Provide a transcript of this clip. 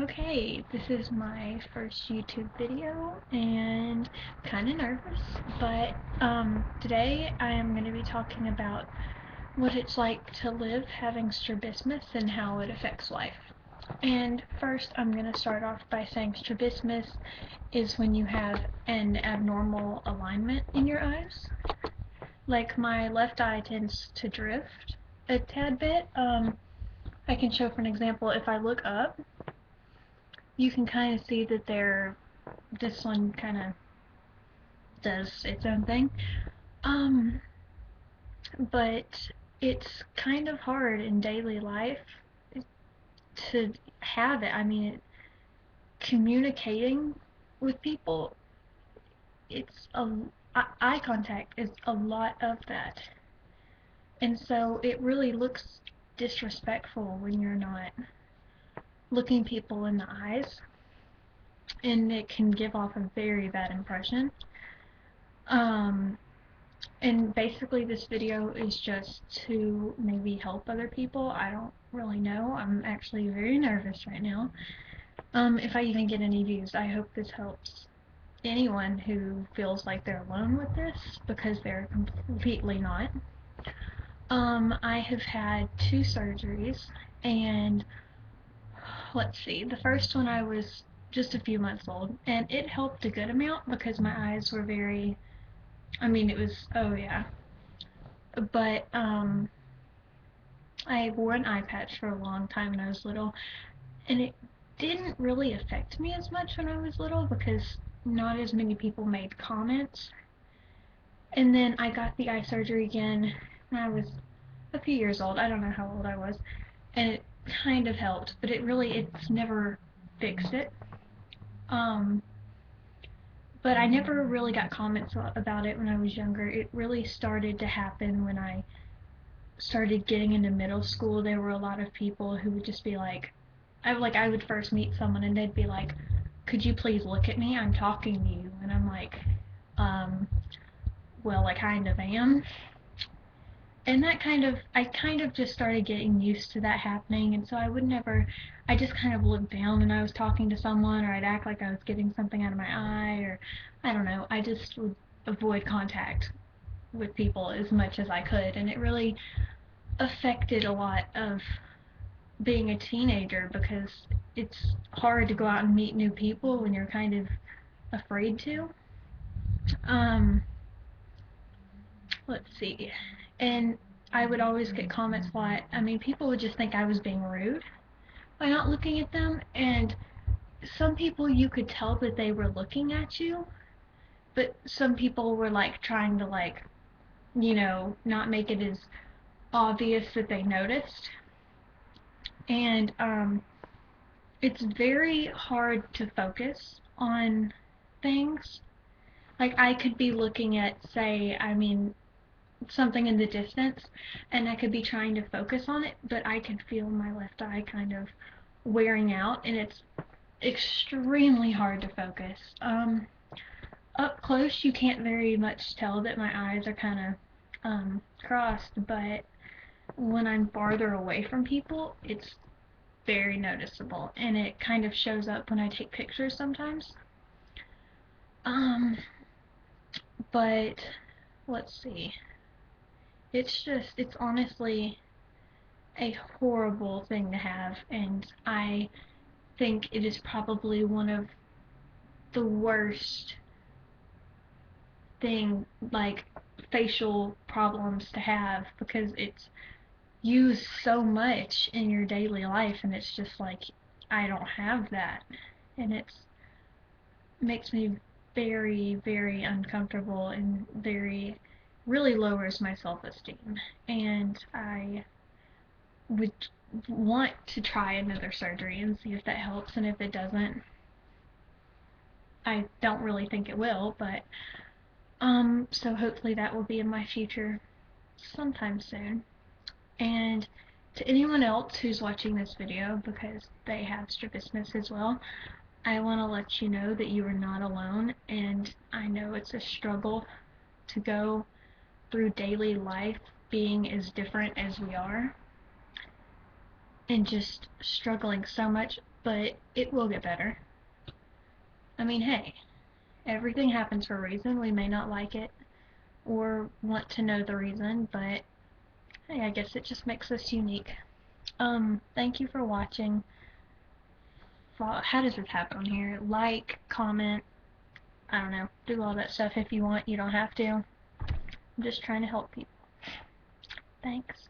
Okay, this is my first YouTube video and kind of nervous, but today I am going to be talking about what it's like to live having strabismus and how it affects life. And first I'm going to start off by saying strabismus is when you have an abnormal alignment in your eyes. Like my left eye tends to drift a tad bit. I can show for an example. If I look up, you can kind of see that this one kind of does its own thing. Um, but it's kind of hard in daily life to have it. I mean, communicating with people, it's a eye contact is a lot of that, and so it really looks disrespectful when you're not looking people in the eyes, and it can give off a very bad impression. Um, And basically this video is just to maybe help other people. I don't really know. I'm actually very nervous right now. If I even get any views, I hope this helps anyone who feels like they're alone with this, because they're completely not. I have had 2 surgeries, and let's see, the first one I was just a few months old, and it helped a good amount because my eyes were very, I mean, it was, oh yeah, but I wore an eye patch for a long time when I was little, and it didn't really affect me as much when I was little because not as many people made comments. And then I got the eye surgery again when I was a few years old. I don't know how old I was, and it kind of helped, but it's never fixed it. Um, but I never really got comments about it when I was younger. It really started to happen when I started getting into middle school. There were a lot of people who would just be like, I would first meet someone and they'd be like, "Could you please look at me? I'm talking to you." And I'm like, um, well, I kind of am. And I kind of just started getting used to that happening, and so I just kind of looked down when I was talking to someone, or I'd act like I was getting something out of my eye, or I don't know, I just would avoid contact with people as much as I could, and it really affected a lot of being a teenager because it's hard to go out and meet new people when you're kind of afraid to. Um, let's see. And I would always get comments like, I mean, people would just think I was being rude by not looking at them, and some people you could tell that they were looking at you, but some people were like trying to not make it as obvious that they noticed. And it's very hard to focus on things. Like I could be looking at, say, I mean, something in the distance, and I could be trying to focus on it, but I could feel my left eye kind of wearing out, and it's extremely hard to focus. Up close, you can't very much tell that my eyes are kind of crossed, but when I'm farther away from people, it's very noticeable, and it kind of shows up when I take pictures sometimes. Um, but let's see. It's honestly a horrible thing to have, and I think it is probably one of the worst thing, like, facial problems to have, because it's used so much in your daily life, and it's just like, I don't have that, and it makes me very, very uncomfortable, and really lowers my self-esteem, and I would want to try another surgery and see if that helps, and if it doesn't, I don't really think it will, but so hopefully that will be in my future sometime soon. And to anyone else who's watching this video because they have strabismus as well, I want to let you know that you are not alone, and I know it's a struggle to go through daily life being as different as we are. and just struggling so much, but it will get better. I mean, hey, everything happens for a reason. We may not like it or want to know the reason, but hey, I guess it just makes us unique. Thank you for watching. How does this happen on here? Like, comment, I don't know, do all that stuff if you want. You don't have to. I'm just trying to help people. Thanks.